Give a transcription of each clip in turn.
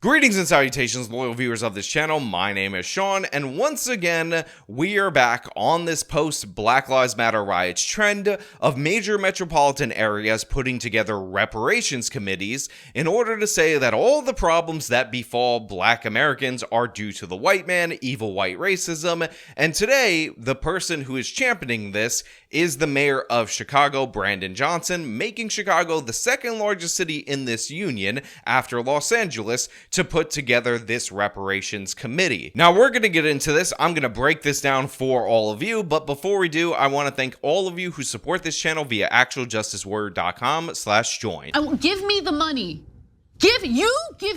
Greetings and salutations, loyal viewers of this channel. My name is Sean, and once again, we are back on this post-Black Lives Matter riots trend of major metropolitan areas putting together reparations committees in order to say that all the problems that befall Black Americans are due to the white man, evil white racism, and today, the person who is championing this is the mayor of Chicago, Brandon Johnson, making Chicago the second largest city in this union after Los Angeles to put together this reparations committee. Now, we're going to get into this. I'm going to break this down for all of you, but before we do, I want to thank all of you who support this channel via actualjusticewarrior.com/join. Give me the money. Give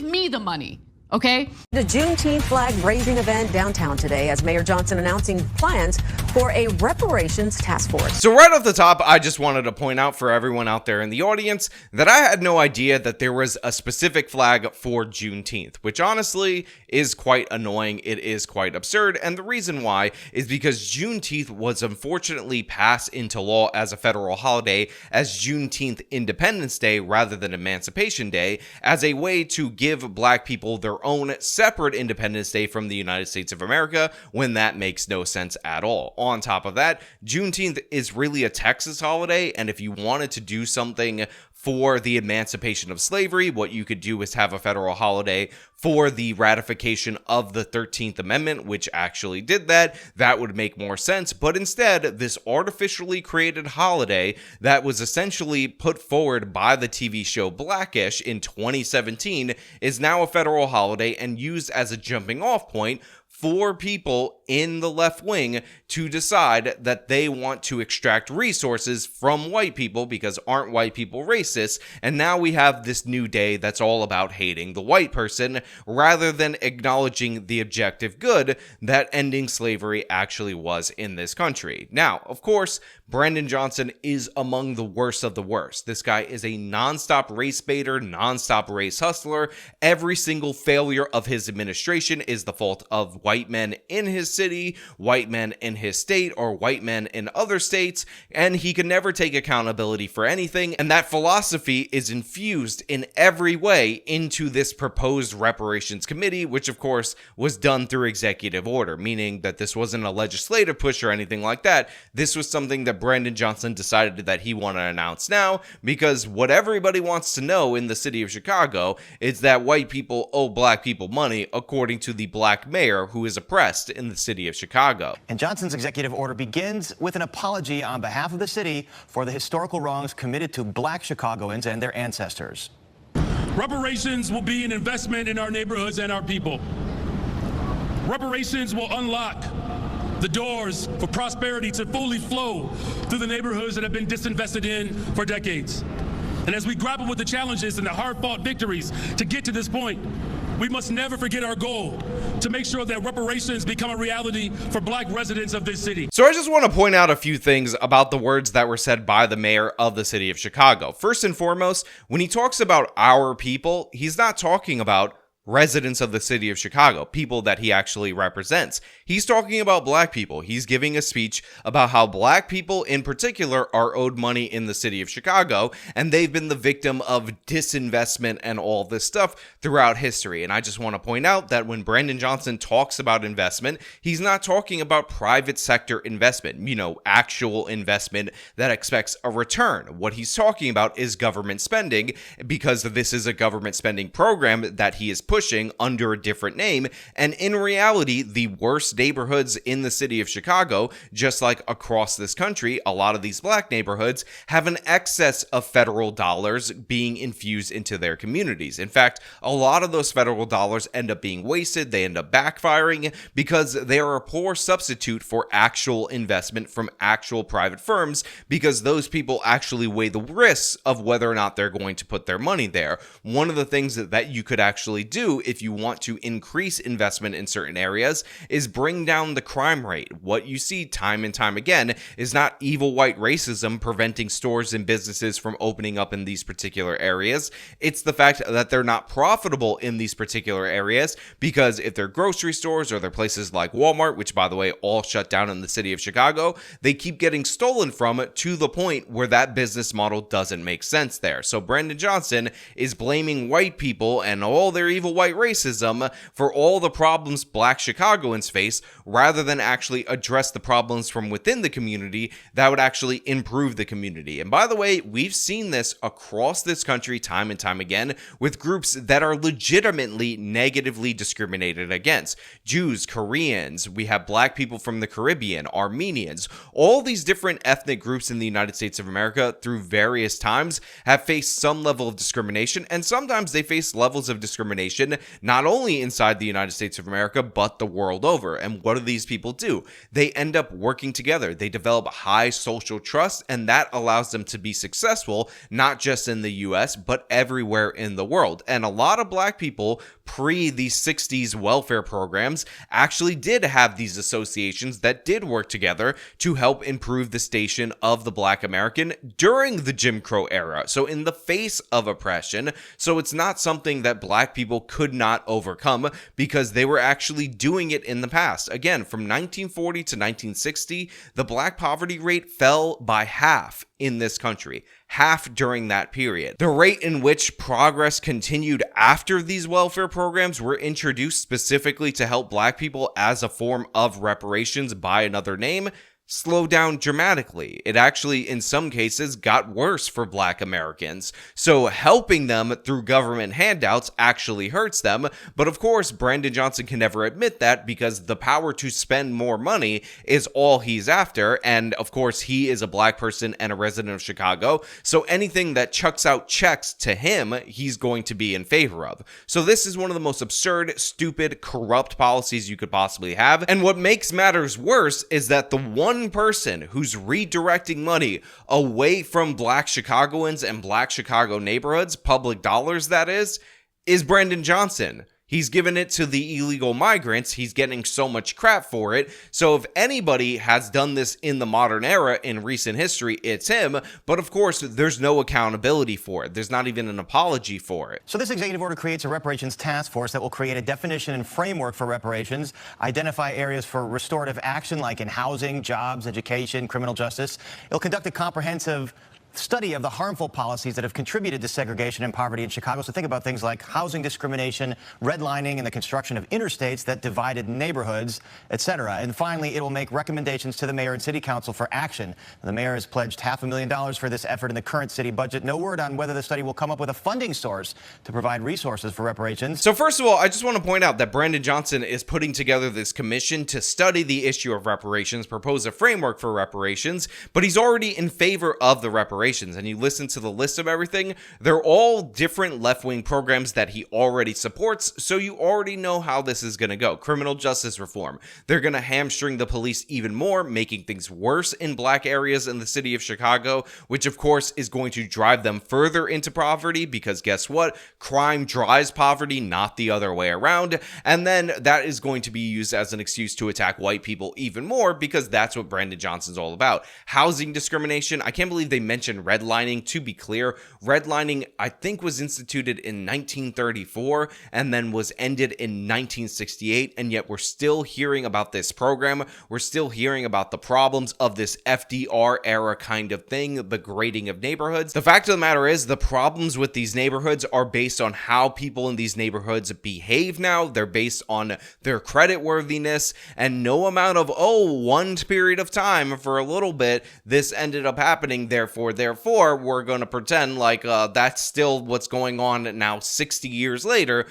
me the money. Okay. The Juneteenth flag raising event downtown today as Mayor Johnson announcing plans for a reparations task force. So right off the top, I just wanted to point out for everyone out there in the audience that I had no idea that there was a specific flag for Juneteenth, which honestly is quite annoying. It is quite absurd. And the reason why is because Juneteenth was unfortunately passed into law as a federal holiday as Juneteenth Independence Day rather than Emancipation Day as a way to give Black people their own separate Independence Day from the United States of America, when that makes no sense at all. On top of that, Juneteenth is really a Texas holiday, and if you wanted to do something for the emancipation of slavery, what you could do is have a federal holiday for the ratification of the 13th Amendment, which actually did that. That would make more sense. But instead, this artificially created holiday that was essentially put forward by the TV show Blackish in 2017 is now a federal holiday and used as a jumping off point for people in the left wing to decide that they want to extract resources from white people because aren't white people racist, and now we have this new day that's all about hating the white person rather than acknowledging the objective good that ending slavery actually was in this country. Now, of course, Brandon Johnson is among the worst of the worst. This guy is a nonstop race baiter, nonstop race hustler. Every single failure of his administration is the fault of white men in his city, white men in his state, or white men in other states, and he can never take accountability for anything, and that philosophy is infused in every way into this proposed reparations committee, which of course was done through executive order, meaning that this wasn't a legislative push or anything like that. This was something that Brandon Johnson decided that he wanted to announce now, because what everybody wants to know in the city of Chicago is that white people owe Black people money, according to the Black mayor who is oppressed in the city of Chicago. And Johnson's executive order begins with an apology on behalf of the city for the historical wrongs committed to Black Chicagoans and their ancestors. Reparations will be an investment in our neighborhoods and our people. Reparations will unlock the doors for prosperity to fully flow through the neighborhoods that have been disinvested in for decades. And as we grapple with the challenges and the hard-fought victories to get to this point, we must never forget our goal to make sure that reparations become a reality for Black residents of this city. So I just want to point out a few things about the words that were said by the mayor of the city of Chicago. First and foremost, when he talks about our people, he's not talking about residents of the city of Chicago, people that he actually represents. He's talking about Black people. He's giving a speech about how Black people in particular are owed money in the city of Chicago, and they've been the victim of disinvestment and all this stuff throughout history. And I just want to point out that when Brandon Johnson talks about investment, he's not talking about private sector investment, actual investment that expects a return. What he's talking about is government spending, because this is a government spending program that he is pushing under a different name. And in reality, the worst neighborhoods in the city of Chicago, just like across this country, a lot of these Black neighborhoods have an excess of federal dollars being infused into their communities. In fact, a lot of those federal dollars end up being wasted. They end up backfiring because they are a poor substitute for actual investment from actual private firms, because those people actually weigh the risks of whether or not they're going to put their money there. One of the things that you could actually do if you want to increase investment in certain areas is bring down the crime rate. What you see time and time again is not evil white racism preventing stores and businesses from opening up in these particular areas. It's the fact that they're not profitable in these particular areas, because if they're grocery stores or they're places like Walmart, which by the way all shut down in the city of Chicago, they keep getting stolen from to the point where that business model doesn't make sense there. So Brandon Johnson is blaming white people and all their evil critical white racism for all the problems Black Chicagoans face, rather than actually address the problems from within the community that would actually improve the community. And by the way, we've seen this across this country time and time again with groups that are legitimately negatively discriminated against. Jews, Koreans, we have Black people from the Caribbean, Armenians, all these different ethnic groups in the United States of America through various times have faced some level of discrimination, and sometimes they face levels of discrimination not only inside the United States of America, but the world over. And what do these people do? They end up working together. They develop high social trust, and that allows them to be successful, not just in the US, but everywhere in the world. And a lot of Black people pre the 60s welfare programs actually did have these associations that did work together to help improve the station of the Black American during the Jim Crow era. So in the face of oppression, so it's not something that Black people could not overcome because they were actually doing it in the past. Again, from 1940 to 1960, the Black poverty rate fell by half in this country. Half during that period. The rate in which progress continued after these welfare programs were introduced specifically to help Black people as a form of reparations by another name slowed down dramatically. It actually, in some cases, got worse for Black Americans. So helping them through government handouts actually hurts them. But of course, Brandon Johnson can never admit that because the power to spend more money is all he's after. And of course, he is a Black person and a resident of Chicago. So anything that chucks out checks to him, he's going to be in favor of. So this is one of the most absurd, stupid, corrupt policies you could possibly have. And what makes matters worse is that the one person who's redirecting money away from Black Chicagoans and Black Chicago neighborhoods, public dollars that is Brandon Johnson. He's given it to the illegal migrants. He's getting so much crap for it. So if anybody has done this in the modern era in recent history, it's him. But of course, there's no accountability for it. There's not even an apology for it. So this executive order creates a reparations task force that will create a definition and framework for reparations, identify areas for restorative action like in housing, jobs, education, criminal justice. It'll conduct a comprehensive study of the harmful policies that have contributed to segregation and poverty in Chicago. So think about things like housing discrimination, redlining, and the construction of interstates that divided neighborhoods, etc. And finally, it will make recommendations to the mayor and city council for action. The mayor has pledged $500,000 for this effort in the current city budget. No word on whether the study will come up with a funding source to provide resources for reparations. So first of all, I just want to point out that Brandon Johnson is putting together this commission to study the issue of reparations, propose a framework for reparations, but he's already in favor of the reparations. And you listen to the list of everything, they're all different left-wing programs that he already supports, so you already know how this is going to go. Criminal justice reform. They're going to hamstring the police even more, making things worse in Black areas in the city of Chicago, which of course is going to drive them further into poverty because guess what? Crime drives poverty, not the other way around. And then that is going to be used as an excuse to attack white people even more because that's what Brandon Johnson's all about. Housing discrimination. I can't believe they mentioned redlining. To be clear, redlining I think was instituted in 1934 and then was ended in 1968, and yet we're still hearing about this program. We're still hearing about the problems of this FDR era kind of thing, the grading of neighborhoods. The fact of the matter is the problems with these neighborhoods are based on how people in these neighborhoods behave now. They're based on their credit worthiness, and no amount of, one period of time for a little bit, this ended up happening, therefore we're going to pretend like that's still what's going on now 60 years later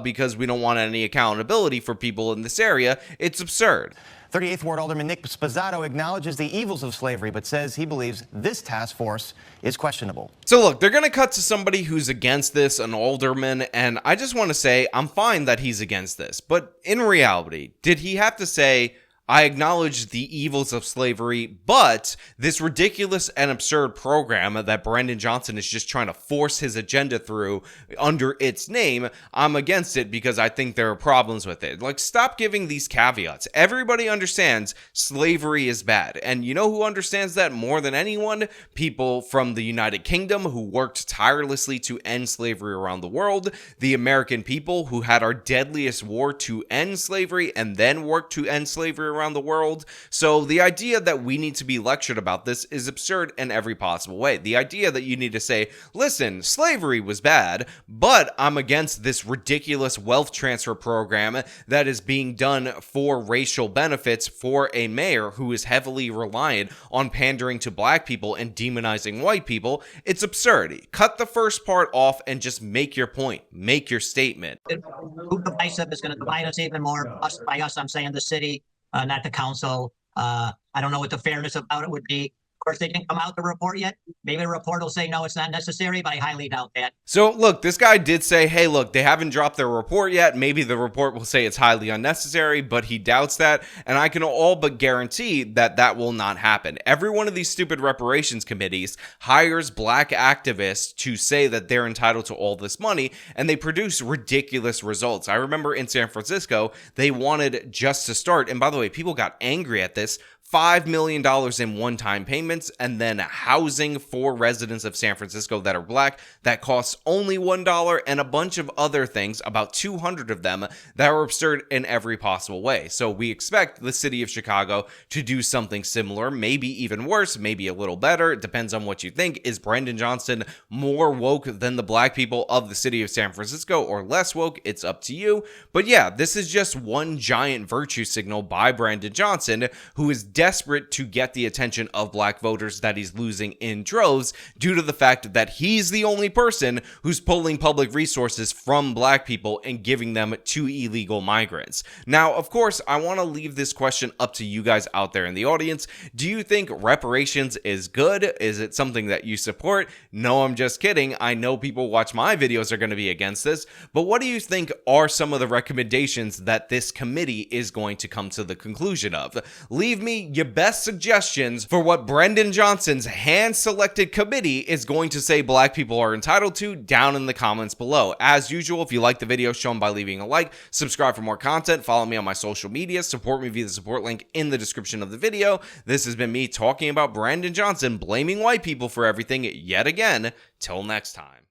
because we don't want any accountability for people in this area. It's absurd. 38th Ward Alderman Nick Sposato acknowledges the evils of slavery, but says he believes this task force is questionable. So look, they're going to cut to somebody who's against this, an alderman, and I just want to say I'm fine that he's against this. But in reality, did he have to say, I acknowledge the evils of slavery, but this ridiculous and absurd program that Brandon Johnson is just trying to force his agenda through under its name, I'm against it because I think there are problems with it. Like, stop giving these caveats. Everybody understands slavery is bad. And you know who understands that more than anyone? People from the United Kingdom who worked tirelessly to end slavery around the world, the American people who had our deadliest war to end slavery and then worked to end slavery around around the world. So the idea that we need to be lectured about this is absurd in every possible way. The idea that you need to say, listen, slavery was bad, but I'm against this ridiculous wealth transfer program that is being done for racial benefits for a mayor who is heavily reliant on pandering to black people and demonizing white people. It's absurd. Cut the first part off and just make your point. Make your statement. Who divisive is going to divide us even more. By us, I'm saying the city, not the council. I don't know what the fairness about it would be. Of course, they didn't come out with the report yet. Maybe the report will say, no, it's not necessary, but I highly doubt that. So, look, this guy did say, hey, look, they haven't dropped their report yet. Maybe the report will say it's highly unnecessary, but he doubts that. And I can all but guarantee that that will not happen. Every one of these stupid reparations committees hires black activists to say that they're entitled to all this money, and they produce ridiculous results. I remember in San Francisco, they wanted just to start. And by the way, people got angry at this. $5 million in one-time payments, and then housing for residents of San Francisco that are black that costs only $1, and a bunch of other things, about 200 of them, that are absurd in every possible way. So we expect the city of Chicago to do something similar, maybe even worse, maybe a little better. It depends on what you think. Is Brandon Johnson more woke than the black people of the city of San Francisco, or less woke? It's up to you. But yeah, this is just one giant virtue signal by Brandon Johnson, who is desperate to get the attention of black voters that he's losing in droves due to the fact that he's the only person who's pulling public resources from black people and giving them to illegal migrants. Now, of course, I want to leave this question up to you guys out there in the audience. Do you think reparations is good? Is it something that you support? No, I'm just kidding. I know people watch my videos are going to be against this, but what do you think are some of the recommendations that this committee is going to come to the conclusion of? Leave me your best suggestions for what Brandon Johnson's hand-selected committee is going to say black people are entitled to down in the comments below. As usual, if you like the video, show them by leaving a like, subscribe for more content, follow me on my social media, support me via the support link in the description of the video. This has been me talking about Brandon Johnson blaming white people for everything yet again. Till next time.